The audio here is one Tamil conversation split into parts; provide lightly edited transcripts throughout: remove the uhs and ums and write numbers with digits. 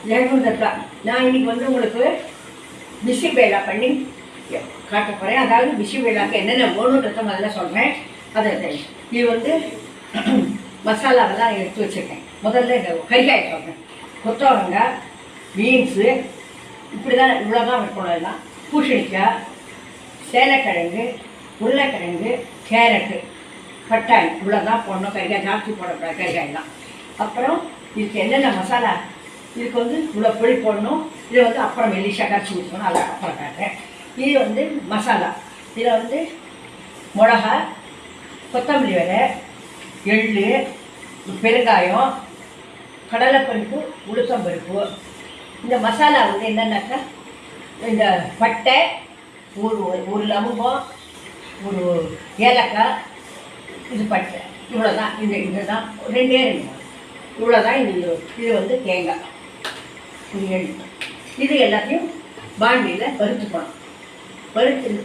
ஜெயகுந்தக்கா, நான் இன்னைக்கு வந்து உங்களுக்கு பிசிபேலா பண்ணி காட்ட போகிறேன். அதாவது பிசிபேலாக்கு என்னென்ன வேணுன்றத முதல்ல சொல்கிறேன். அதை இது வந்து மசாலாவெல்லாம் எடுத்து வச்சுருக்கேன். முதல்ல இந்த கறிகாய் சொல்கிறேன். கொத்தவரங்காய், பீன்ஸு, இப்படி தான் இவ்வளோதான் இருக்கணும். எல்லாம் பூசணிக்காய், சேலைக்கிழங்கு, உருளைக்கிழங்கு, கேரட்டு, பட்டாணி, இவ்வளோதான் போடணும். கறிகாய் ஜாஸ்தி போடக்கூடாது கறிகாயெல்லாம். அப்புறம் இதுக்கு என்னென்ன மசாலா, இதுக்கு வந்து இவ்வளோ பொடி போடணும். இதை வந்து அப்புறம் மெல்லிஷா கரைச்சி ஊற்றணும். அதை அப்புறம் காட்டுறேன். இது வந்து மசாலா. இதில் வந்து மிளகா, கொத்தமல்லி விதை, எள்ளு, பெருங்காயம், கடலைப்பருப்பு, உளுத்தம்பருப்பு. இந்த மசாலா வந்து என்னென்னாக்கா, இந்த பட்டை, ஒரு லவங்கம், ஒரு ஏலக்காய், இது பட்டை, இவ்வளோதான். இதுதான் ரெண்டே இவ்வளோதான். இது வந்து தேங்காய், இது எள்ளு. இது எல்லாத்தையும் பாண்டியில் வறுத்துக்கணும்.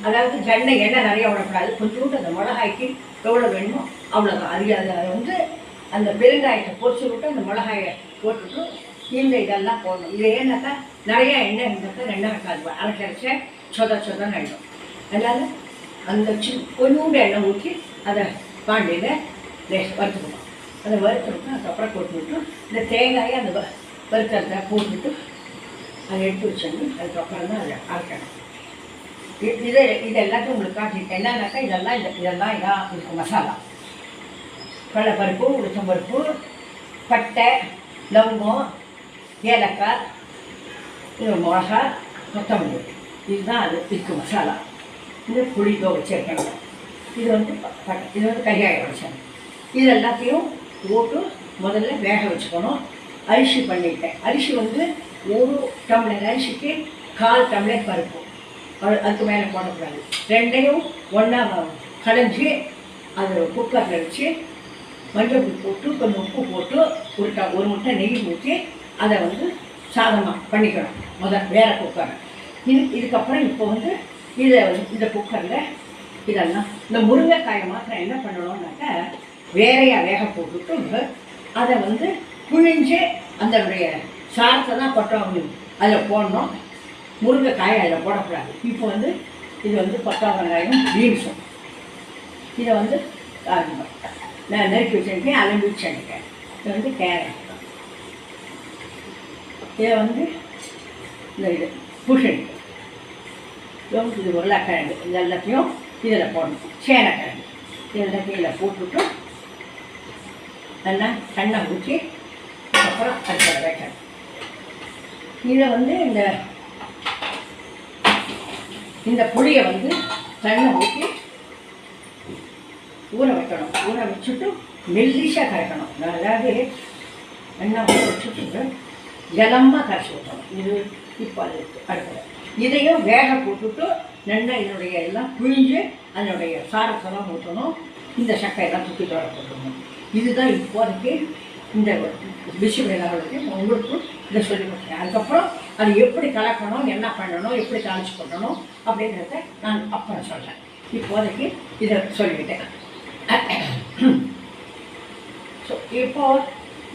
அதாவது எண்ணெய் நிறைய விடக்கூடாது. கொஞ்சோண்டு அந்த மிளகாய்க்கு எவ்வளோ வேணுமோ அவ்வளோதான். அதை வந்து அந்த பெருங்காயத்தை பொரிச்சு விட்டு அந்த மிளகாயை போட்டுட்டு இதெல்லாம் போடணும். இது ஏன்னாக்கா நிறையா எண்ணெய் இருந்தாக்கா எண்ணெய் வைக்காது, அரைக்கரைச்ச சொதன்னு ஆகிடும். அதனால் அந்த கொஞ்சோண்டு எண்ணெய் ஊற்றி அதை பாண்டியில் வறுத்துக்கணும். அதை வறுத்துட்டு அதுக்கப்புறம் போட்டுவிட்டு இந்த தேங்காயை அந்த வறுக்கிறத போட்டுவிட்டு அதை எடுத்து வச்சுட்டு அதுக்கப்புறம் தான் அதை அரைக்கணும். இது எல்லாத்தையும் உங்களுக்கு காட்டிட்டு என்னன்னாக்கா இதெல்லாம் இதான் இதுக்கு மசாலா. கடலைப்பருப்பு, உளுத்தம்பருப்பு, பட்டை, லவங்கம், ஏலக்காய், மிளகா, கொத்தமல்லி, இதுதான் அது இதுக்கு மசாலா. இது புளிதோ வச்சுருக்கேன். இது வந்து இது வந்து கறிகாய வச்சேன். இது எல்லாத்தையும் போட்டு முதல்ல வேக வச்சுக்கணும். அரிசி பண்ணிட்டேன். அரிசி வந்து 1 டம்ளர் அரிசிக்கு 1/4 டம்ளர் பருப்பு. அதுக்கு மேலே போடக்கூடாது. ரெண்டையும் ஒன்றா கடைஞ்சி அது குக்கரில் வச்சு மஞ்சள் பொடி போட்டு கொஞ்சம் உப்பு போட்டு ஒரு முட்டை நெய் ஊற்றி அதை வந்து சாதமாக பண்ணிக்கணும். வேறு குக்கரை இதுக்கப்புறம் இப்போ வந்து இந்த குக்கரில் இதெல்லாம் இந்த முருங்கைக்காயை மாத்திரம் என்ன பண்ணணும்னாக்கா வேறையாக வேக போட்டுட்டு அதை வந்து புழிஞ்சு அதனுடைய சாரத்தை தான் கொட்டை அதில் போடணும். முருங்கைக்காயை அதில் போடக்கூடாது. இப்போ வந்து இது வந்து கொத்தவரங்காயும் பீன்ஸும் இதை வந்து நான் நறுக்கி வச்சுருக்கேன். அலம்பி வச்சுருக்கேன். இது வந்து கேரட், இதை வந்து இது பூசணிக்காய், இது உருளைக்கிழங்கு, இது எல்லாத்தையும் இதில் போடணும். சேனைக்கிழங்கு இது எல்லாத்தையும் இதில் போட்டுவிட்டு நல்லா எண்ணெய் ஊற்றி அப்புறம் அதுக்கு வைக்கணும். இதை வந்து இந்த புளியை வந்து தண்ணி ஊற்றி ஊற வைக்கணும். ஊற வச்சுட்டு மெல்லிஷாக கரைக்கணும். அதாவது எண்ணெய் ஊற வச்சுட்டு ஜலமாக கரைச்சி விட்டணும். இது இப்போ அது அடுத்தது. இதையும் வேக போட்டுட்டு நல்லா இதனுடைய எல்லாம் புழிஞ்சு அதனுடைய சாரத்தெல்லாம் ஊற்றணும். இந்த சக்கையெல்லாம் தூக்கி தோற போட்டணும். இதுதான் இப்போதைக்கு இந்த பிசிபேலாவுக்கு உங்களுக்கு இதை சொல்லி கொடுத்தேன். அதுக்கப்புறம் அது எப்படி கலக்கணும், என்ன பண்ணணும், எப்படி தாளிச்சு போட்டணும் அப்படிங்கிறத நான் அப்புறம் சொல்கிறேன். இப்போதைக்கு இதை சொல்லிவிட்டேன். ஸோ இப்போது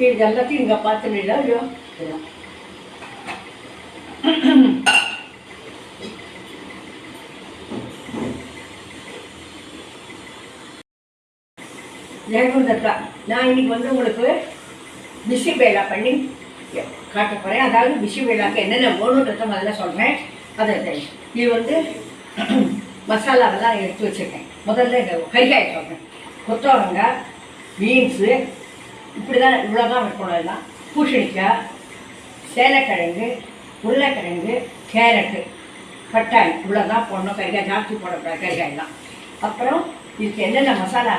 இது எல்லாத்தையும் இங்கே பார்த்துட்டீங்களா இல்லையோ? ஜெயகுந்தக்கா, நான் இன்னைக்கு வந்து உங்களுக்கு பிசிபேலா பண்ணி காட்ட போகிறேன். அதாவது பிசிபேலாக்கு என்னென்ன வேணுன்றத முதல்ல சொல்கிறேன். அதை இது வந்து மசாலாவெல்லாம் எடுத்து வச்சுருக்கேன். முதல்ல இந்த கறிகாய் சொல்கிறேன். கொத்தவரங்காய், பீன்ஸு, இப்படி தான் இவ்வளோதான் இருக்கணும். எல்லாம் பூசணிக்காய், சேலைக்கிழங்கு, உருளைக்கிழங்கு, கேரட்டு, பட்டாணி, இவ்வளோதான் போடணும். கறிகாய் ஜாஸ்தி போடக்கூடாது கறிகாயெல்லாம். அப்புறம் இதுக்கு என்னென்ன மசாலா,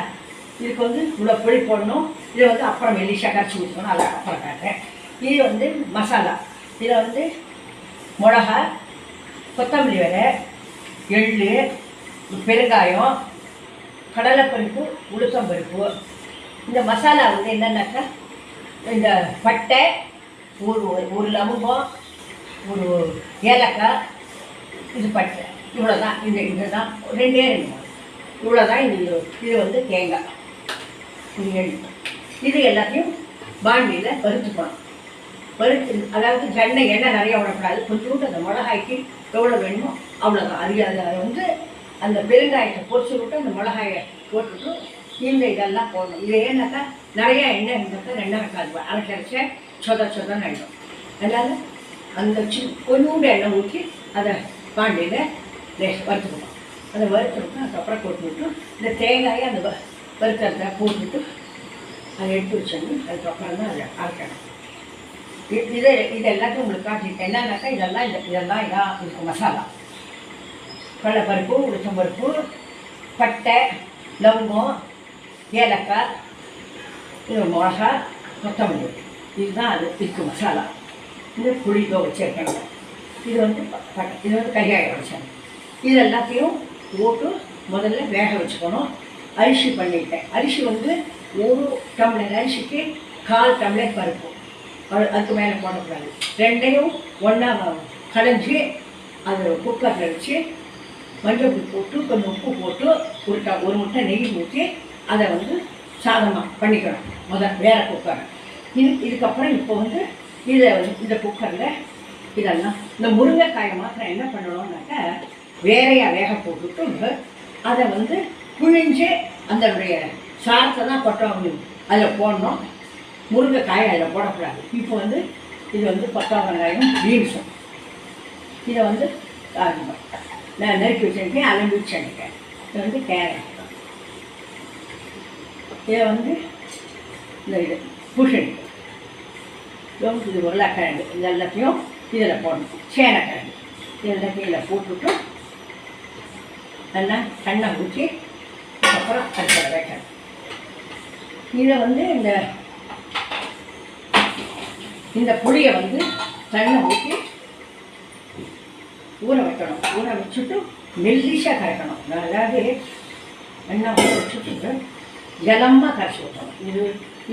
இதுக்கு வந்து இவ்வளோ பொடி போடணும். இதை வந்து அப்புறம் மெல்லிஷா கரைச்சி ஊற்றணும். அதை அப்புறம் காட்டுறேன். இது வந்து மசாலா. இதில் வந்து மிளகா, கொத்தமல்லி விதை, எள்ளு, பெருங்காயம், கடலைப்பருப்பு, உளுத்தம்பருப்பு. இந்த மசாலா வந்து என்னென்னாக்கா இந்த பட்டை, ஒரு லவங்கம், ஒரு ஏலக்காய், இது பட்டை, இவ்வளோதான். இதுதான் ரெண்டே இவ்வளோதான். இது வந்து தேங்காய், இது எள்ளு. இது எல்லாத்தையும் பாண்டியில் வறுத்துக்கணும். வறுத்து, அதாவது எண்ணெய் நிறைய விடக்கூடாது. கொஞ்சோண்டு அந்த மிளகாய்க்கு எவ்வளோ வேணுமோ அவ்வளோதான். அதை வந்து அந்த பெருங்காயத்தை பொறிச்சு விட்டு அந்த மிளகாயை போட்டுவிட்டு இந்த இதெல்லாம் போடணும். இது ஏன்னாக்கா நிறையா எண்ணெய் இருந்தால் எண்ணெய் வைக்காது, அரைக்கரைச்ச சொதன்னு ஆகிடும். அதனால் அந்த கொஞ்சோண்டு எண்ணெய் ஊற்றி அதை பாண்டியில் வறுத்துக்கணும். அதை வறுத்துவிட்டு அதுக்கப்புறம் போட்டுவிட்டு இந்த தேங்காயை அந்த வறுக்கிறத போட்டுவிட்டு அதை எடுத்து வச்சோன்னு அதுக்கப்புறம் தான் அதை அரைக்கணும். இது எல்லாத்தையும் உங்களுக்கு காட்டிட்டேன். என்னன்னாக்கா இதெல்லாம் இதாக இதுக்கு மசாலா: கடலைப்பருப்பு, உளுத்தம்பருப்பு, பட்டை, லவங்கம், ஏலக்காய், இது மிளகா, கொத்தமல்லி. இதுதான் அது இதுக்கு மசாலா. இது புளிதோ வச்சுருக்கணும். இது வந்து இது வந்து கையாய வச்சேன். இது எல்லாத்தையும் போட்டு முதல்ல வேக வச்சுக்கணும். அரிசி பண்ணிட்டேன். அரிசி வந்து 1 டம்ளர் அரிசிக்கு 1/4 டம்ளர் பருப்பு. அதுக்கு மேலே போடக்கூடாது. ரெண்டையும் ஒன்றா கடைஞ்சி அது குக்கரில் வச்சு மஞ்சள் போட்டு கொஞ்சம் உப்பு போட்டு ஒரு முட்டை நெய் ஊற்றி அதை வந்து சாதமாக பண்ணிக்கணும். வேறு குக்கரை இதுக்கப்புறம் இப்போ வந்து இதை இந்த குக்கரில் இதெல்லாம் இந்த முருங்கைக்காயை மாத்திரம் என்ன பண்ணணும்னாக்கா வேறையாக வேக போட்டுட்டு அதை வந்து புழிஞ்சு அதனுடைய சாரத்தை தான் கொட்டை அதில் போடணும். முருங்கைக்காயை அதில் போடக்கூடாது. இப்போ வந்து இது வந்து கொத்தவரம் வெங்காயம், பீன்ஸும் இதை வந்து நான் நறுக்கி வச்சுருக்கேன், அலம்பி வச்சுருக்கேன். இது வந்து கேரட், இதை வந்து இந்த இது பூசணி, இது உருளைக்கிழங்கு, இது எல்லாத்தையும் இதில் போடணும். சேனக்கிழங்கு இது எல்லாத்தையும் இதில் போட்டுவிட்டு நல்லா தண்ணை ஊற்றி அதுக்கப்புறம் அடுப்பை வைக்கணும். இதை வந்து இந்த புளியை வந்து தண்ணை ஊற்றி ஊற வைக்கணும். ஊற வச்சுட்டு மெல்லிசாக கரைக்கணும். அதாவது எண்ணெய் ஊற வச்சுட்டு ஜலமாக கரைச்சி ஊற்றணும். இது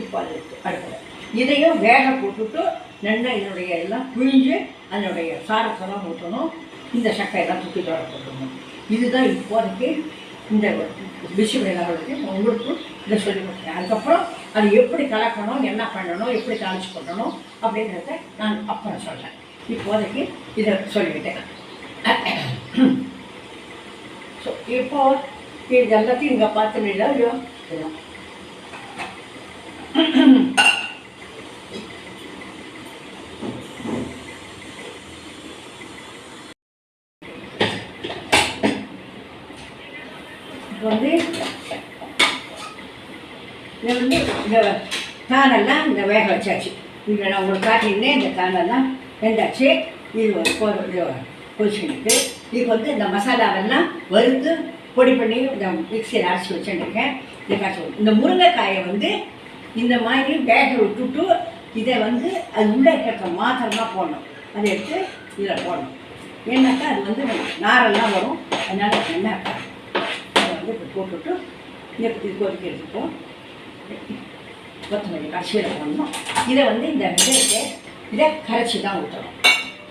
இப்போ அது அடுப்பில் இதையும் வேக போட்டுவிட்டு நல்லா இதனுடைய எல்லாம் புழிஞ்சு அதனுடைய சாரத்தெல்லாம் ஊற்றணும். இந்த சக்கையெல்லாம் தூக்கி தோட போட்டுக்கணும். இதுதான் இப்போதைக்கு இந்த பிசிபெல்லாவுக்கு உங்களுக்கு இதை சொல்லி கொடுத்தேன். அதுக்கப்புறம் அது எப்படி கலக்கணும், என்ன பண்ணணும், எப்படி தாளிச்சு பண்ணணும் அப்படிங்கிறத நான் அப்புறம் சொல்கிறேன். இப்போதைக்கு இதை சொல்லிவிட்டேன். ஸோ இப்போ இது எல்லாத்தையும் இங்கே பார்த்துட்டீங்களா இல்லையோ? இப்போ வந்து இதை வந்து இந்த கானெல்லாம் இந்த வேக வச்சாச்சு. இங்கே நான் உங்களுக்கு காட்டினேன். இந்த கானெல்லாம் வெந்தாச்சு. இது பொசிஷனுக்கு இதுக்கு வந்து இந்த மசாலாவெல்லாம் வறுத்து பொடி பண்ணி இந்த மிக்சியில் அரைச்சி வச்சுருக்கேன். இதை காய்ச்சி இந்த முருங்கைக்காயை வந்து இந்த மாதிரி வேக விட்டுட்டு இதை வந்து அது உள்ளே இருக்கிற மாத்திரமாக போடணும். அதை எடுத்து இதில் போடணும். ஏன்னாக்கா அது வந்து நாரெல்லாம் வரும். அதனால் என்ன அதை வந்து இப்போ போட்டுவிட்டு இது கொதிக்க எடுத்துப்போம். கொத்தமல்லி கடைசியில் போடணும். இதை வந்து இந்த வெங்காயத்தை இதை கரைச்சி தான் ஊற்றணும்.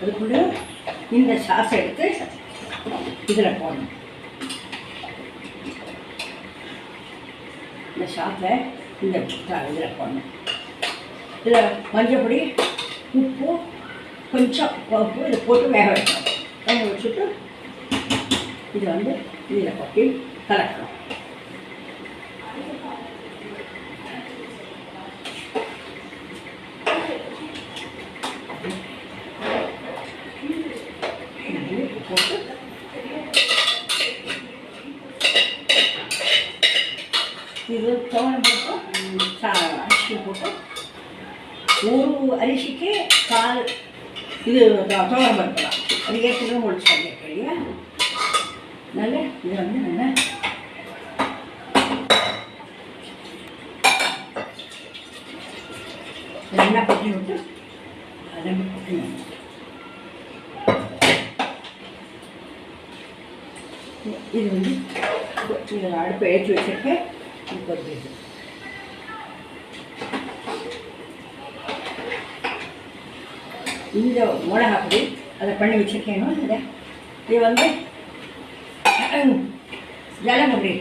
அதுக்குள்ளே இந்த சாஸை எடுத்து இதில் போடணும். இந்த சாஸை இந்த இதில் போடணும். இதில் மஞ்சப்பொடி, உப்பு, கொஞ்சம் உப்பு இதை போட்டு வேக வைக்கணும். வேக வச்சுட்டு இதை வந்து இதில் கொட்டி கலக்கணும். போட்டு இது துவரம் பருப்பு அரிசி போட்டு ஒரு அரிசிக்கு 1/4 இது துவரம் பருப்பு தான். அது ஏற்கனவே முடிச்சு இல்லையா? நல்ல இதை வந்து நல்லா நல்லா கொட்டி விட்டு அதை கொட்டணும். இது வந்து இதில் அடுப்பை ஏற்றி வச்சுருக்கேன். இப்போ இந்த மிளகா பொடி அதை பண்ணி வச்சுருக்கேனோ இதை இது வந்து ஜலமுடி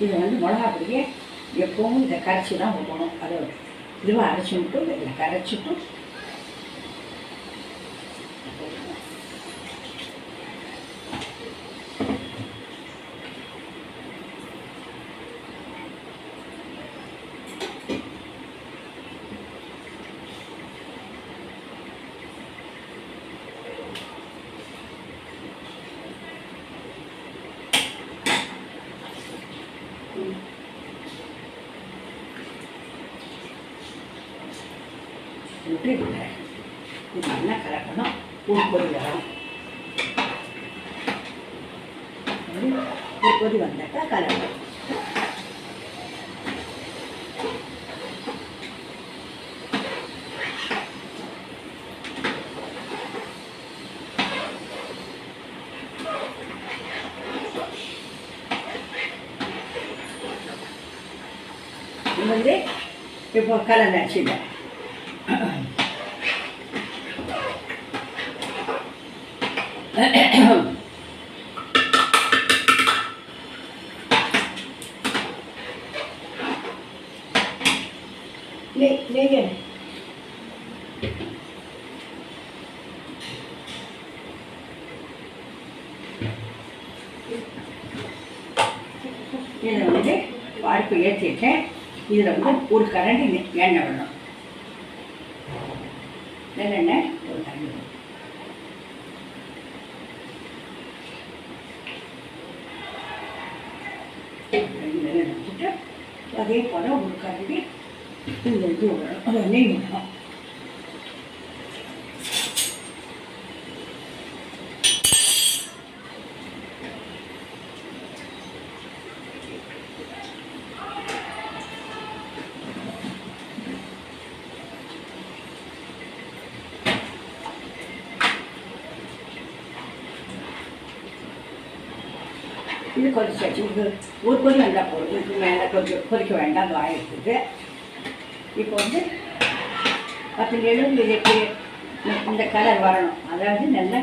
இது வந்து மிளகா பொடியை எப்பவும் இதை கரைச்சி தான் ஊற்றணும். அதை இதுவாக அரைச்சி விட்டு இதில் கரைச்சிட்டு விட்டு இது நல்லா கலக்கணும். கொதி வரும். கொதி வந்தாக்கா கலக்கணும். இது வந்து இப்போ கலந்தாச்சுங்க. நெய் இதில் வந்து அடுப்பு ஏற்றிட்டேன். இதில் வந்து ஒரு கரண்டி எண்ணெய் விடணும். நல்லெண்ணெய் ஒரு கரண்டி விடணும். வச்சுட்டு அதே போல் ஒரு கரண்டி இந்த இது விடணும். அது நெய் விடணும். இது கொதிச்சாச்சு. இது ஒரு கொதி வந்தால் போதும். இதுக்கு மேலே கொஞ்சம் கொதிக்க வேண்டாம். அது ஆகிடுது. இப்போ வந்து 10 இதுக்கு இந்த கலர் வரணும். அதாவது நல்லா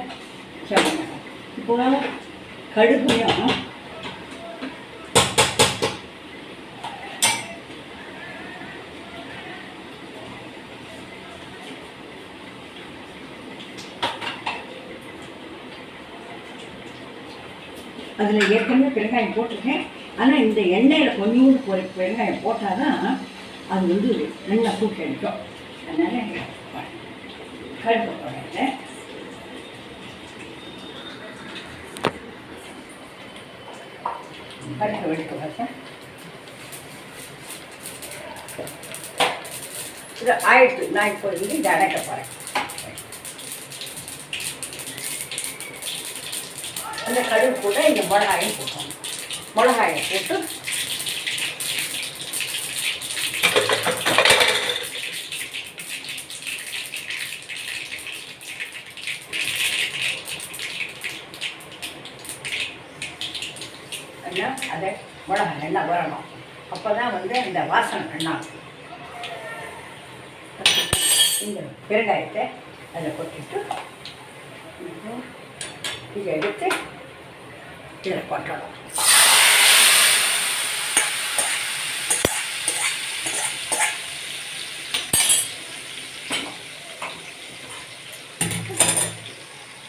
சொல்லணும். இப்போ கடுகையும் அதில் ஏற்கனவே பெருங்காயம் போட்டிருக்கேன். ஆனால் இந்த எண்ணெயில் கொஞ்சோண்டு பெருங்காயம் போட்டால் தான் அது வந்து நல்லா தூக்கி அடிக்கும். அதனால் கருப்பு போடுறேன். கருப்பு வெடிக்க பார்த்தேன். இது ஆயிடுச்சு. நான் இப்போ இதை அடைக்க போகிறேன். அந்த கடுகு கூட இந்த மிளகாயும் போட்டோம். மிளகாயை போட்டு அதை மிளகா நல்லா வரணும். அப்போ தான் வந்து அந்த வாசனை நல்லா இந்த பெருங்காயத்தை அதில் கொட்டிட்டு இதை எடுத்து இதில் போட்டுடலாம்.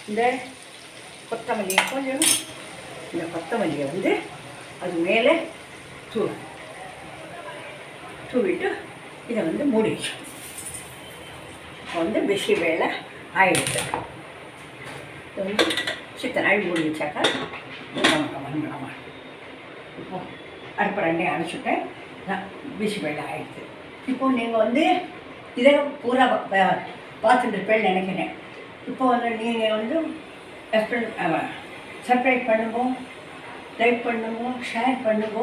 இந்த கொத்தமல்லியை கொஞ்சம் இந்த கொத்தமல்லியை வந்து அது மேலே தூவிட்டு இதை வந்து மூடிச்சு. இப்போ வந்து பிசி வேலை ஆயிடுச்சு. இது வந்து சித்த நாள் மூடி வச்சாக்கா வந்துடலாமா. இப்போ அடுப்பு ரெண்டையும் அரைச்சிட்டேன். பிசி வேலை ஆயிடுச்சு. இப்போது நீங்கள் வந்து இதை பூரா பார்த்துட்டு இருப்பேன்னு நினைக்கிறேன். இப்போ வந்து நீங்கள் வந்து சப்ஸ்கிரைப் பண்ணுங்க, லைக் பண்ணுங்க, ஷேர் பண்ணுங்க.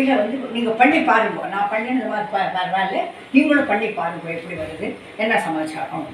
இதை வந்து நீங்கள் பண்ணி பாருங்க. நான் பண்ணினது மாதிரி பரவாயில்ல. நீங்களும் பண்ணி பாருங்க எப்படி வருது, என்ன சமாச்சாரம்.